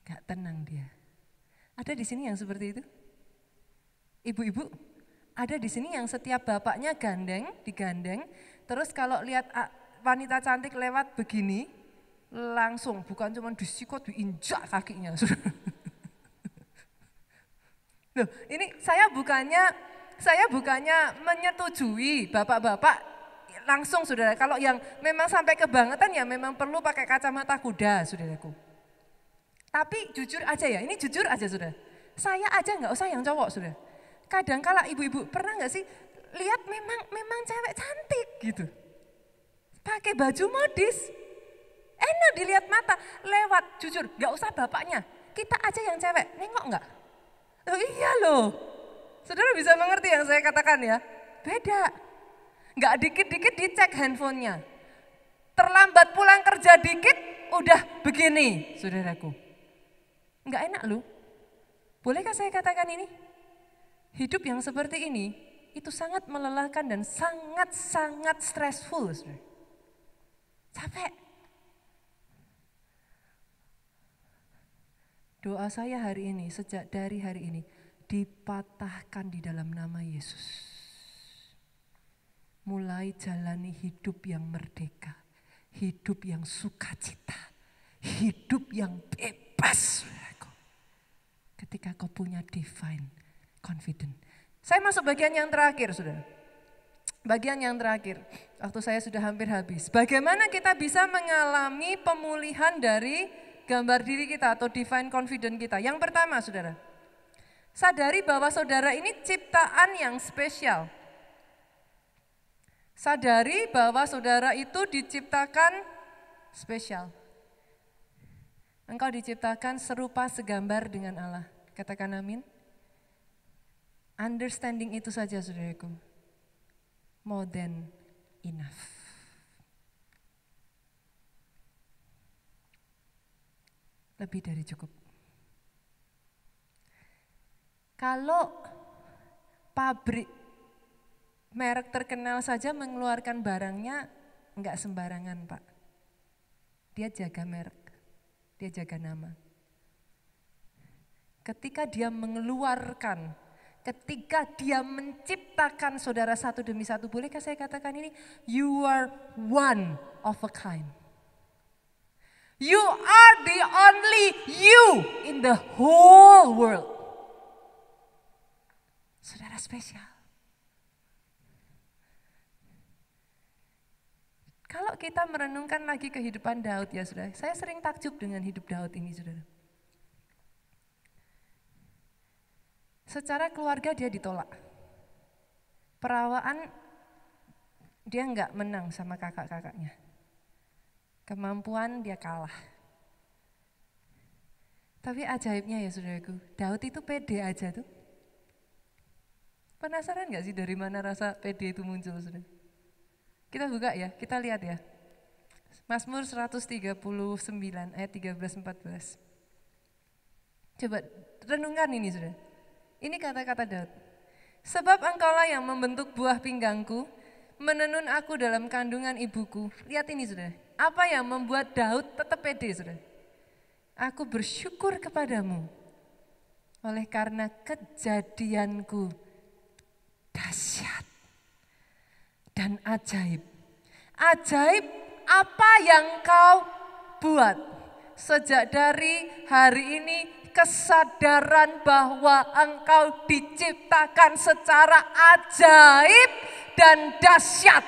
Gak tenang dia. Ada di sini yang seperti itu? Ibu-ibu, ada di sini yang setiap bapaknya digandeng, terus kalau lihat wanita cantik lewat begini, langsung bukan cuma disikut, diinjak kakinya. Loh, ini saya bukannya menyetujui bapak-bapak langsung saudara. Kalau yang memang sampai kebangetan ya memang perlu pakai kacamata kuda saudaraku. Tapi jujur aja ya, ini jujur aja saudara. Saya aja nggak usah yang cowok saudara. Kadang kala ibu-ibu pernah nggak sih lihat memang cewek cantik gitu. Pakai baju modis, enak dilihat mata, lewat jujur nggak usah bapaknya. Kita aja yang cewek, nengok nggak? Oh iya loh, saudara bisa mengerti yang saya katakan ya? Beda, nggak dikit-dikit dicek handphonenya. Terlambat pulang kerja dikit, udah begini saudaraku. Nggak enak loh, bolehkah saya katakan ini? Hidup yang seperti ini, itu sangat melelahkan dan sangat-sangat stressful saudara. Capek. Doa saya hari ini, sejak dari hari ini, dipatahkan di dalam nama Yesus. Mulai jalani hidup yang merdeka, hidup yang sukacita, hidup yang bebas. Ketika kau punya divine confidence. Saya masuk bagian yang terakhir, saudara. Bagian yang terakhir, waktu saya sudah hampir habis. Bagaimana kita bisa mengalami pemulihan dari gambar diri kita atau divine confidence kita. Yang pertama saudara, sadari bahwa saudara ini ciptaan yang spesial. Sadari bahwa saudara itu diciptakan spesial. Engkau diciptakan serupa segambar dengan Allah. Katakan amin. Understanding itu saja saudaraku. More than enough. Lebih dari cukup. Kalau pabrik merek terkenal saja mengeluarkan barangnya enggak sembarangan Pak. Dia jaga merek, dia jaga nama. Ketika dia mengeluarkan, ketika dia menciptakan saudara satu demi satu, bolehkah saya katakan ini? You are one of a kind. You are the only you in the whole world. Saudara spesial. Kalau kita merenungkan lagi kehidupan Daud ya saudara, saya sering takjub dengan hidup Daud ini saudara. Secara keluarga dia ditolak. Perawaan dia enggak menang sama kakak-kakaknya. Kemampuan dia kalah. Tapi ajaibnya ya saudaraku, Daud itu pede aja tuh. Penasaran gak sih dari mana rasa pede itu muncul saudara? Kita buka ya, kita lihat ya. Mazmur 139 ayat 13-14. Coba renungkan ini saudara. Ini kata-kata Daud. Sebab engkaulah yang membentuk buah pinggangku, menenun aku dalam kandungan ibuku. Lihat ini saudara. Apa yang membuat Daud tetap pede saudara? Aku bersyukur kepadamu oleh karena kejadianku dahsyat dan ajaib. Ajaib apa yang kau buat sejak dari hari ini, kesadaran bahwa engkau diciptakan secara ajaib dan dahsyat.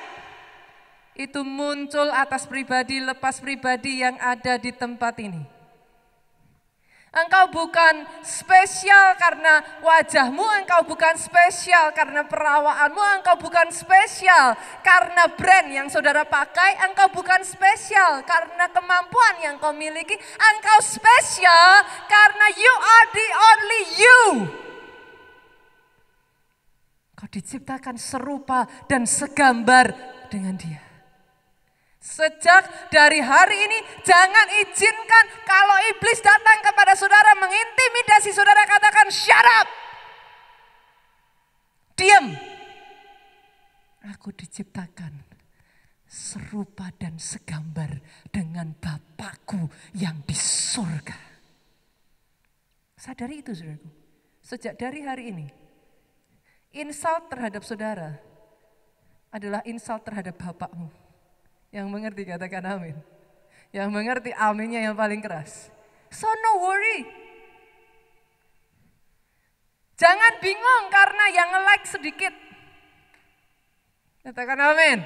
Itu muncul atas pribadi, lepas pribadi yang ada di tempat ini. Engkau bukan spesial karena wajahmu, engkau bukan spesial karena perawaanmu, engkau bukan spesial karena brand yang saudara pakai, engkau bukan spesial karena kemampuan yang kau miliki, engkau spesial karena you are the only you. Kau diciptakan serupa dan segambar dengan Dia. Sejak dari hari ini jangan izinkan kalau iblis datang kepada saudara mengintimidasi saudara, katakan shut up. Diam. Aku diciptakan serupa dan segambar dengan Bapakku yang di surga. Sadari itu saudaraku. Sejak dari hari ini, insult terhadap saudara adalah insult terhadap Bapakmu. Yang mengerti katakan amin. Yang mengerti aminnya yang paling keras. So no worry. Jangan bingung karena yang nge-like sedikit. Katakan amin.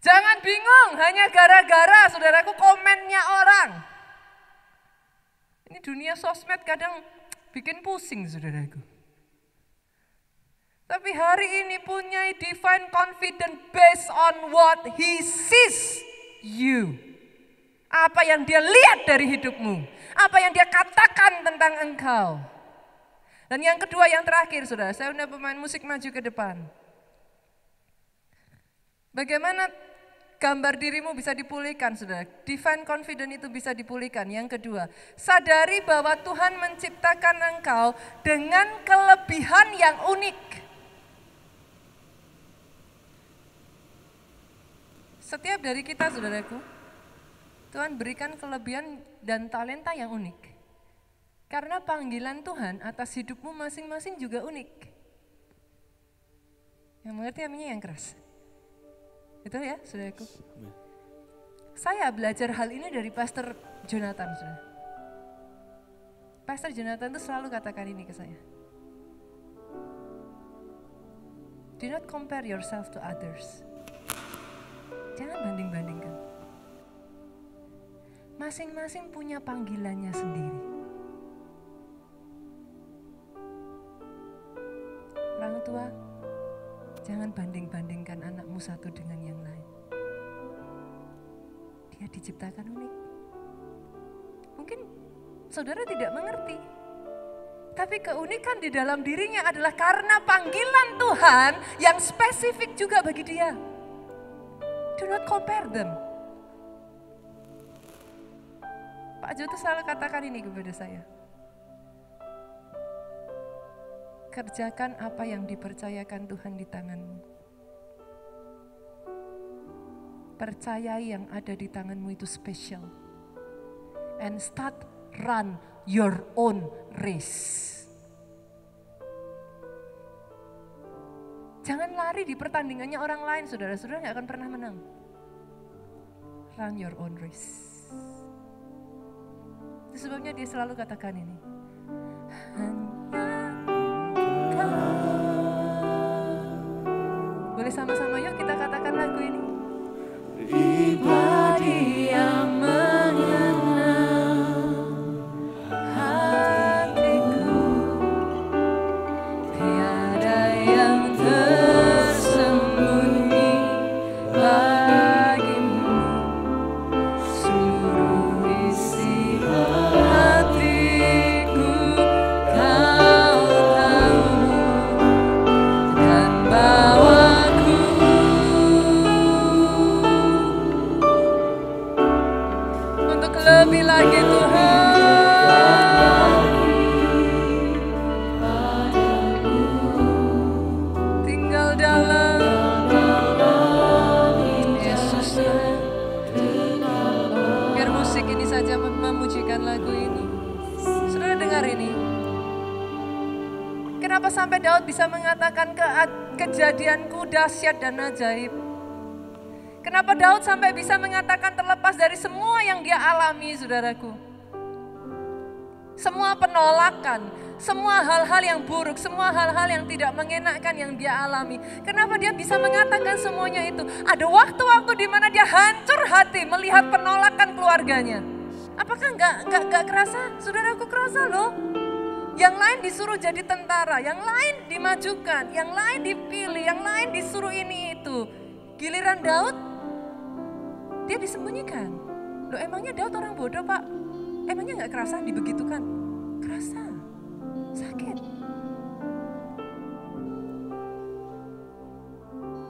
Jangan bingung hanya gara-gara saudaraku komennya orang. Ini dunia sosmed kadang bikin pusing saudaraku. Tapi hari ini punya divine confidence based on what he sees you. Apa yang dia lihat dari hidupmu. Apa yang dia katakan tentang engkau. Dan yang kedua, yang terakhir saudara, saya undang pemain musik maju ke depan. Bagaimana gambar dirimu bisa dipulihkan saudara. Divine confidence itu bisa dipulihkan. Yang kedua, sadari bahwa Tuhan menciptakan engkau dengan kelebihan yang unik. Setiap dari kita saudaraku, Tuhan berikan kelebihan dan talenta yang unik. Karena panggilan Tuhan atas hidupmu masing-masing juga unik. Yang mengerti aminnya yang keras. Betul ya saudaraku? Saya belajar hal ini dari Pastor Jonathan saudara. Pastor Jonathan itu selalu katakan ini ke saya. Do not compare yourself to others. Jangan banding-bandingkan. Masing-masing punya panggilannya sendiri. Orang tua, jangan banding-bandingkan anakmu satu dengan yang lain. Dia diciptakan unik. Mungkin saudara tidak mengerti. Tapi keunikan di dalam dirinya adalah karena panggilan Tuhan yang spesifik juga bagi dia. Do not compare them. Pak Jo tuh selalu katakan ini kepada saya. Kerjakan apa yang dipercayakan Tuhan di tanganmu. Percayai yang ada di tanganmu itu spesial. And start run your own race. Jangan lari di pertandingannya orang lain, saudara-saudara gak akan pernah menang. Run your own race. Itu sebabnya dia selalu katakan ini. Boleh sama-sama yuk kita katakan lagu ini. Pribadi yang mengenal hatiku, tiada yang tersembunyi bagimu, seluruh isi hatiku kau tahu, dan bawaku untuk lebih lagi Tuhan. Tinggal dalam Yesus. Biar musik ini saja memujikan lagu ini. Saudara dengar ini. Kenapa sampai Daud bisa mengatakan kejadianku dahsyat dan ajaib? Kenapa Daud sampai bisa mengatakan terlepas dari semua yang dia alami, saudaraku? Semua penolakan, semua hal-hal yang buruk, semua hal-hal yang tidak mengenakkan yang dia alami. Kenapa dia bisa mengatakan semuanya itu? Ada waktu-waktu di mana dia hancur hati melihat penolakan keluarganya. Apakah enggak kerasa? Saudaraku, kerasa loh. Yang lain disuruh jadi tentara, yang lain dimajukan, yang lain dipilih, yang lain disuruh ini itu. Giliran Daud, dia disembunyikan. Loh, emangnya Daud orang bodoh, Pak? Emangnya nggak kerasa dibegitukan? Kerasa, sakit.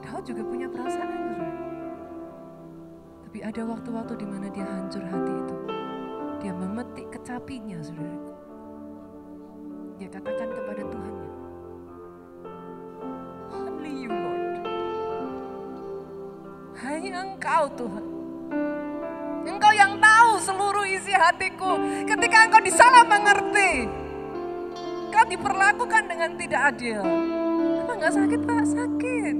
Daud juga punya perasaan, saudara. Tapi ada waktu-waktu di mana dia hancur hati itu. Dia memetik kecapinya, saudaraku. Dia katakan kepada Tuhannya, Only you, Lord. Hanya Engkau Tuhan. Engkau yang tahu seluruh isi hatiku. Ketika Engkau disalah mengerti, Engkau diperlakukan dengan tidak adil. Apa enggak sakit Pak? Sakit.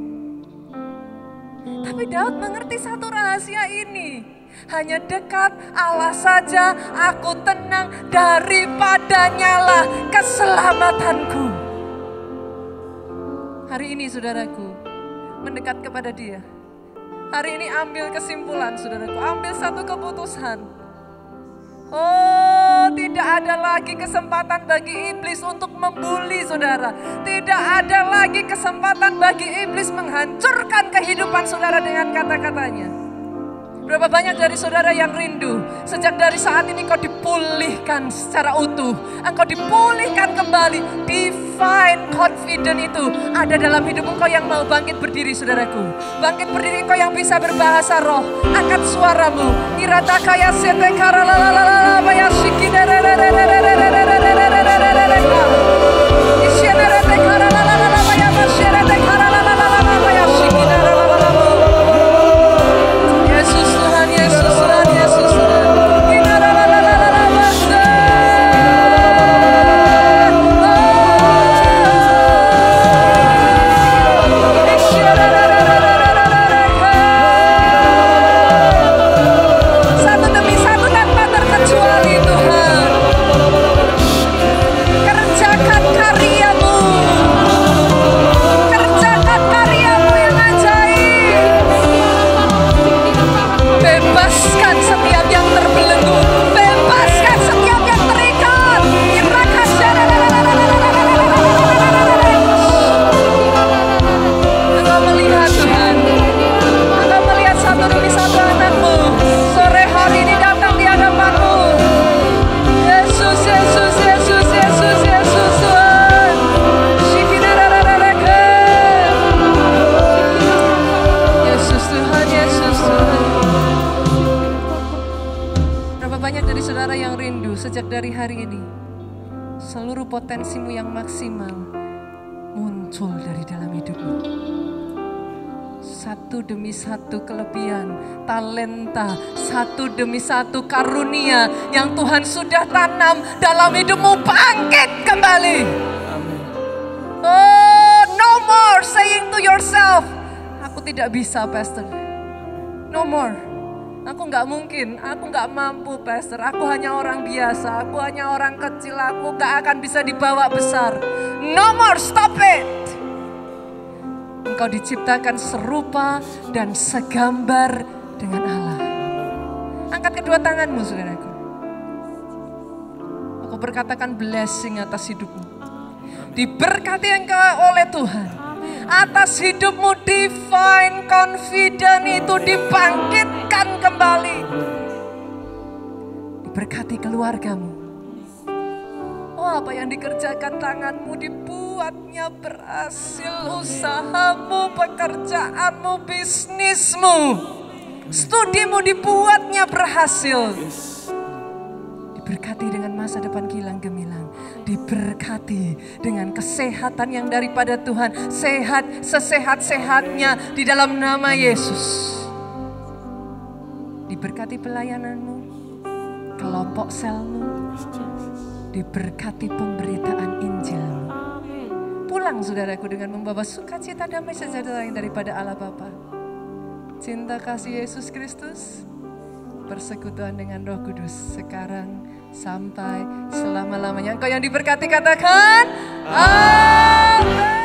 Tapi Daud mengerti satu rahasia ini. Hanya dekat Allah saja aku tenang, daripadanya lah keselamatanku. Hari ini saudaraku, mendekat kepada Dia. Hari ini ambil kesimpulan saudaraku, ambil satu keputusan. Oh, tidak ada lagi kesempatan bagi iblis untuk membuli saudara. Tidak ada lagi kesempatan bagi iblis menghancurkan kehidupan saudara dengan kata-katanya. Berapa banyak dari saudara yang rindu, sejak dari saat ini kau dipulihkan secara utuh. Engkau dipulihkan kembali. Divine confidence itu ada dalam hidup engkau yang mau bangkit berdiri saudaraku. Bangkit berdiri engkau yang bisa berbahasa roh. Angkat suaramu. Iratakaya setekara lalalala sejak dari hari ini, seluruh potensimu yang maksimal muncul dari dalam hidupmu. Satu demi satu kelebihan, talenta, satu demi satu karunia yang Tuhan sudah tanam dalam hidupmu bangkit kembali. Oh, no more saying to yourself, aku tidak bisa, Pastor. No more. Aku nggak mungkin, aku nggak mampu Pastor, aku hanya orang biasa, aku hanya orang kecil, aku nggak akan bisa dibawa besar. No more, stop it. Engkau diciptakan serupa dan segambar dengan Allah. Angkat kedua tanganmu saudaraku. Aku berkatakan blessing atas hidupmu. Diberkati engkau oleh Tuhan. Atas hidupmu divine confidence itu dibangkitkan kembali. Diberkati keluargamu. Oh, apa yang dikerjakan tanganmu dibuatnya berhasil. Usahamu, pekerjaanmu, bisnismu, studimu dibuatnya berhasil. Diberkati dengan masa depan kilang gemilang. Diberkati dengan kesehatan yang daripada Tuhan. Sehat sesehat-sehatnya di dalam nama Yesus. Diberkati pelayananmu, kelompok selmu. Diberkati pemberitaan Injilmu. Pulang saudaraku dengan membawa sukacita damai sejahtera yang daripada Allah Bapa. Cinta kasih Yesus Kristus, persekutuan dengan Roh Kudus sekarang sampai selama-lamanya. Engkau yang diberkati katakan amin.